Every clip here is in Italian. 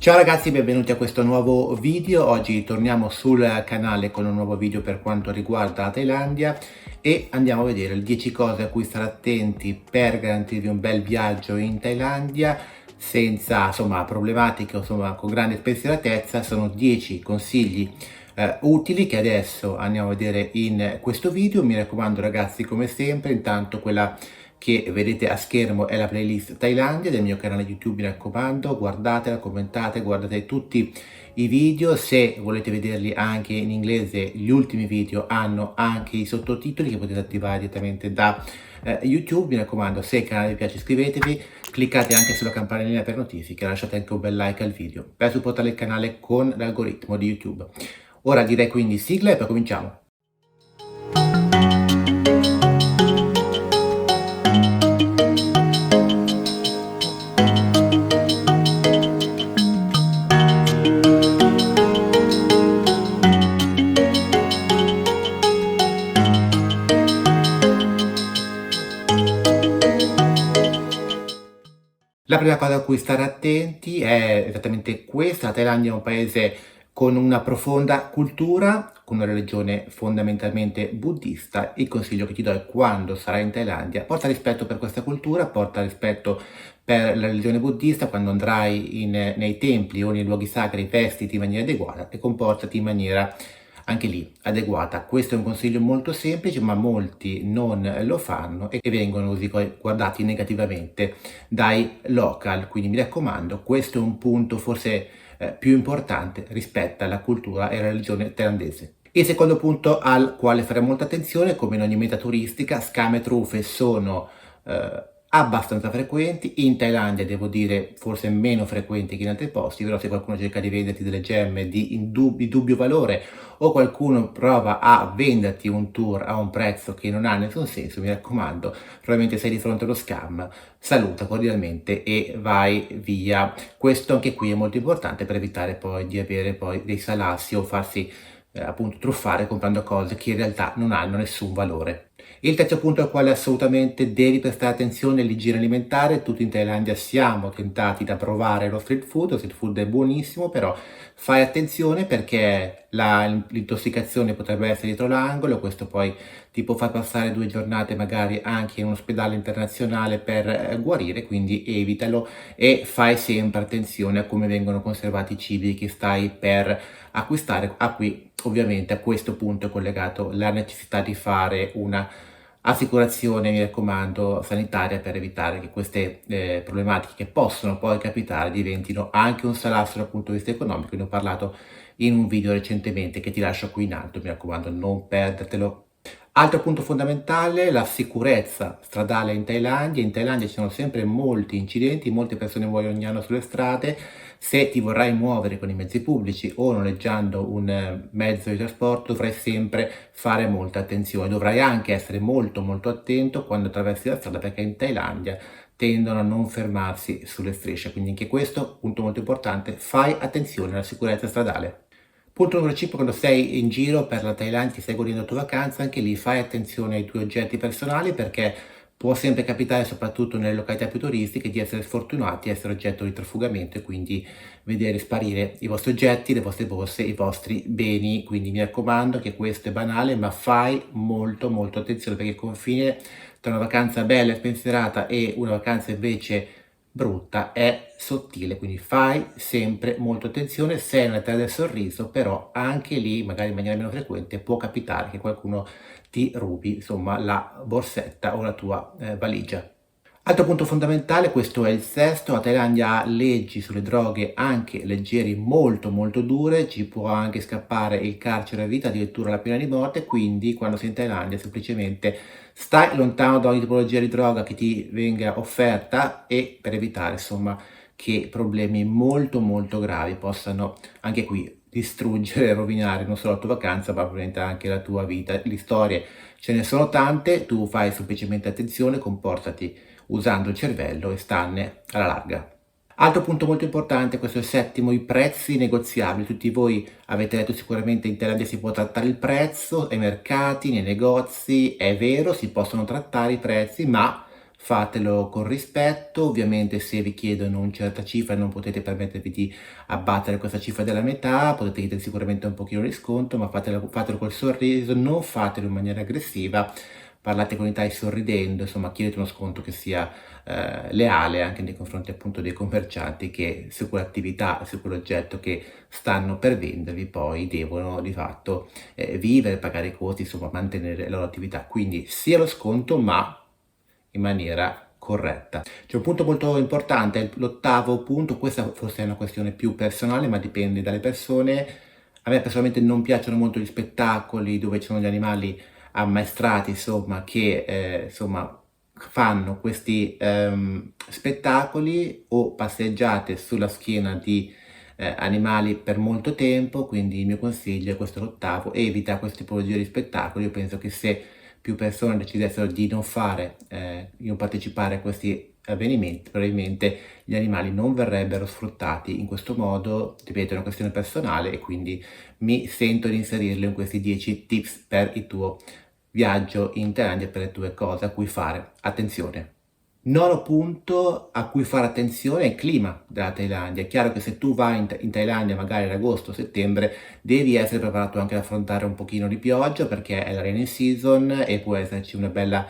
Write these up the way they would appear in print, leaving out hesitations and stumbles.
Ciao ragazzi, benvenuti a questo nuovo video. Oggi torniamo sul canale con un nuovo video per quanto riguarda la Thailandia e andiamo a vedere le 10 cose a cui stare attenti per garantirvi un bel viaggio in Thailandia senza problematiche con grande spensieratezza. Sono 10 consigli utili che adesso andiamo a vedere in questo video. Mi raccomando ragazzi, come sempre, intanto quella che vedete a schermo è la playlist Thailandia del mio canale YouTube, mi raccomando, guardatela, commentate, guardate tutti i video. Se volete vederli anche in inglese, gli ultimi video hanno anche i sottotitoli che potete attivare direttamente da YouTube. Mi raccomando, se il canale vi piace iscrivetevi, cliccate anche sulla campanellina per notifiche, lasciate anche un bel like al video per supportare il canale con l'algoritmo di YouTube. Ora direi quindi sigla e poi cominciamo. La prima cosa a cui stare attenti è esattamente questa: la Thailandia è un paese con una profonda cultura, con una religione fondamentalmente buddista. Il consiglio che ti do è: quando sarai in Thailandia, porta rispetto per questa cultura, porta rispetto per la religione buddista. Quando andrai nei templi o nei luoghi sacri, vestiti in maniera adeguata e comportati in maniera anche lì adeguata. Questo è un consiglio molto semplice, ma molti non lo fanno e vengono così guardati negativamente dai local. Quindi mi raccomando, questo è un punto forse più importante rispetto alla cultura e alla religione thailandese. Il secondo punto al quale fare molta attenzione: come in ogni meta turistica, scam e truffe sono abbastanza frequenti. In Thailandia devo dire forse meno frequenti che in altri posti, però se qualcuno cerca di venderti delle gemme di dubbio valore o qualcuno prova a venderti un tour a un prezzo che non ha nessun senso, mi raccomando, probabilmente sei di fronte allo scam, saluta cordialmente e vai via. Questo anche qui è molto importante per evitare poi di avere poi dei salassi o farsi appunto truffare comprando cose che in realtà non hanno nessun valore. Il terzo punto al quale assolutamente devi prestare attenzione è l'igiene alimentare. Tutti in Thailandia siamo tentati da provare lo street food è buonissimo, però fai attenzione perché l'intossicazione potrebbe essere dietro l'angolo. Questo poi ti può far passare 2 giornate magari anche in un ospedale internazionale per guarire, quindi evitalo e fai sempre attenzione a come vengono conservati i cibi che stai per acquistare. Qui ovviamente a questo punto è collegato la necessità di fare una assicurazione, mi raccomando, sanitaria, per evitare che queste problematiche che possono poi capitare diventino anche un salasso dal punto di vista economico. Ne ho parlato in un video recentemente che ti lascio qui in alto, mi raccomando, non perdertelo. Altro punto fondamentale: la sicurezza stradale in Thailandia. In Thailandia ci sono sempre molti incidenti, molte persone muoiono ogni anno sulle strade. Se ti vorrai muovere con i mezzi pubblici o noleggiando un mezzo di trasporto, dovrai sempre fare molta attenzione. Dovrai anche essere molto molto attento quando attraversi la strada, perché in Thailandia tendono a non fermarsi sulle strisce. Quindi anche questo punto molto importante: fai attenzione alla sicurezza stradale. Punto numero 5: quando sei in giro per la Thailandia, ti stai godendo la tua vacanza, anche lì fai attenzione ai tuoi oggetti personali, perché può sempre capitare, soprattutto nelle località più turistiche, di essere sfortunati, essere oggetto di trafugamento e quindi vedere sparire i vostri oggetti, le vostre borse, i vostri beni. Quindi mi raccomando, che questo è banale, ma fai molto molto attenzione, perché il confine tra una vacanza bella e spensierata e una vacanza invece brutta è sottile, quindi fai sempre molto attenzione. Sei nella terra del sorriso, però anche lì, magari in maniera meno frequente, può capitare che qualcuno ti rubi insomma la borsetta o la tua valigia. Altro punto fondamentale, questo è il sesto: la Thailandia ha leggi sulle droghe anche leggeri molto molto dure, ci può anche scappare il carcere a vita, addirittura la pena di morte. Quindi quando sei in Thailandia semplicemente stai lontano da ogni tipologia di droga che ti venga offerta, e per evitare insomma che problemi molto molto gravi possano anche qui distruggere e rovinare non solo la tua vacanza, ma probabilmente anche la tua vita. Le storie ce ne sono tante, tu fai semplicemente attenzione, comportati usando il cervello e stanne alla larga. Altro punto molto importante, questo è il settimo: i prezzi negoziabili. Tutti voi avete letto sicuramente in Thailandia si può trattare il prezzo ai mercati, nei negozi. È vero, si possono trattare i prezzi, ma fatelo con rispetto. Ovviamente se vi chiedono una certa cifra non potete permettervi di abbattere questa cifra della metà, potete chiedere sicuramente un pochino di sconto, ma fatelo col sorriso, non fatelo in maniera aggressiva, parlate con i thai sorridendo, insomma chiedete uno sconto che sia leale anche nei confronti appunto dei commercianti che su quell'attività, su quell'oggetto che stanno per vendervi poi devono di fatto vivere, pagare i costi, insomma mantenere la loro attività. Quindi sia lo sconto ma in maniera corretta. C'è un punto molto importante, l'ottavo punto, questa forse è una questione più personale, ma dipende dalle persone. A me personalmente non piacciono molto gli spettacoli dove ci sono gli animali ammaestrati, insomma, che insomma fanno questi spettacoli o passeggiate sulla schiena di animali per molto tempo, quindi il mio consiglio è questo l'ottavo, evita queste tipologie di spettacoli. Io penso che se più persone decidessero di non partecipare a questi avvenimenti, probabilmente gli animali non verrebbero sfruttati in questo modo, ripeto, è una questione personale e quindi mi sento di inserirlo in questi 10 tips per il tuo viaggio in Thailandia, per le tue cose a cui fare attenzione. Nono punto a cui fare attenzione è il clima della Thailandia. È chiaro che se tu vai in Thailandia magari ad agosto o settembre devi essere preparato anche ad affrontare un pochino di pioggia perché è la rainy season e può esserci un bello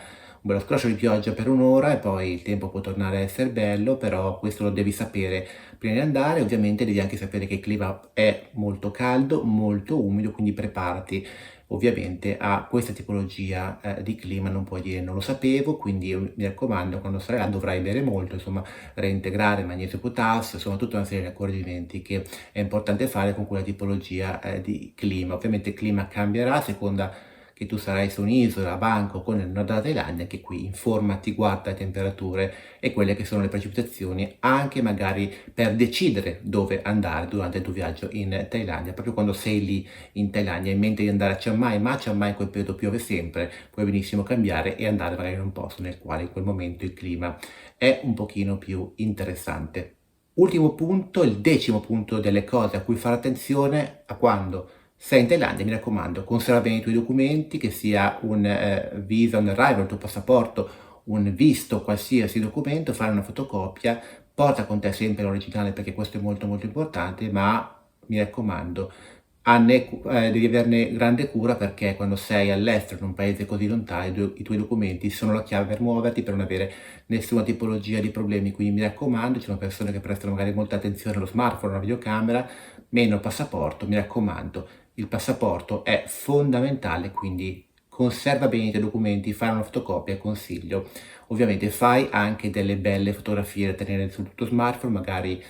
scroscio di pioggia per un'ora e poi il tempo può tornare a essere bello, però questo lo devi sapere prima di andare. Ovviamente devi anche sapere che il clima è molto caldo, molto umido, quindi preparati ovviamente a questa tipologia di clima. Non puoi dire non lo sapevo, quindi io mi raccomando, quando sarai là dovrai bere molto, insomma reintegrare magnesio e potassio, insomma tutta una serie di accorgimenti che è importante fare con quella tipologia di clima. Ovviamente il clima cambierà a seconda che tu sarai su un'isola, a Bangkok o nel nord della Thailandia, che qui informati, guarda le temperature e quelle che sono le precipitazioni, anche magari per decidere dove andare durante il tuo viaggio in Thailandia. Proprio quando sei lì in Thailandia, hai in mente di andare a Chiang Mai, ma a Chiang Mai in quel periodo piove sempre, puoi benissimo cambiare e andare magari in un posto nel quale in quel momento il clima è un pochino più interessante. Ultimo punto, il decimo punto delle cose a cui fare attenzione a quando sei in Thailandia, mi raccomando, conserva bene i tuoi documenti, che sia un visa on arrival, il tuo passaporto, un visto, qualsiasi documento, fare una fotocopia, porta con te sempre l'originale perché questo è molto molto importante, ma mi raccomando, devi averne grande cura perché quando sei all'estero, in un paese così lontano, i tuoi documenti sono la chiave per muoverti, per non avere nessuna tipologia di problemi. Quindi mi raccomando, ci sono persone che prestano magari molta attenzione allo smartphone, alla videocamera, meno passaporto, mi raccomando, il passaporto è fondamentale, quindi conserva bene i tuoi documenti, fai una fotocopia, consiglio. Ovviamente fai anche delle belle fotografie da tenere sul tuo smartphone, magari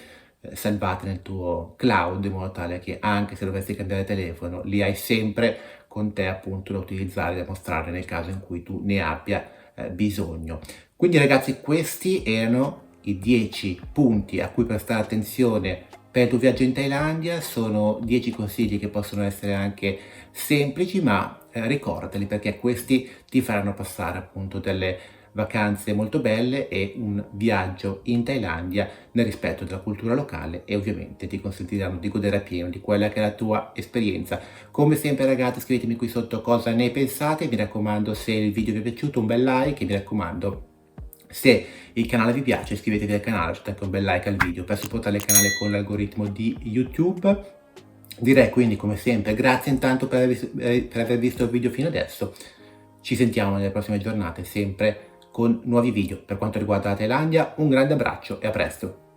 salvate nel tuo cloud, in modo tale che anche se dovessi cambiare telefono, li hai sempre con te appunto da utilizzare, da mostrare nel caso in cui tu ne abbia bisogno. Quindi ragazzi, questi erano i 10 punti a cui prestare attenzione per il tuo viaggio in Thailandia. Sono 10 consigli che possono essere anche semplici, ma ricordateli perché questi ti faranno passare appunto delle vacanze molto belle e un viaggio in Thailandia nel rispetto della cultura locale e ovviamente ti consentiranno di godere appieno di quella che è la tua esperienza. Come sempre ragazzi, scrivetemi qui sotto cosa ne pensate, mi raccomando se il video vi è piaciuto un bel like e mi raccomando se il canale vi piace iscrivetevi al canale, lasciate anche un bel like al video per supportare il canale con l'algoritmo di YouTube. Direi quindi come sempre grazie intanto per aver visto il video fino adesso, ci sentiamo nelle prossime giornate sempre con nuovi video. Per quanto riguarda la Thailandia, un grande abbraccio e a presto!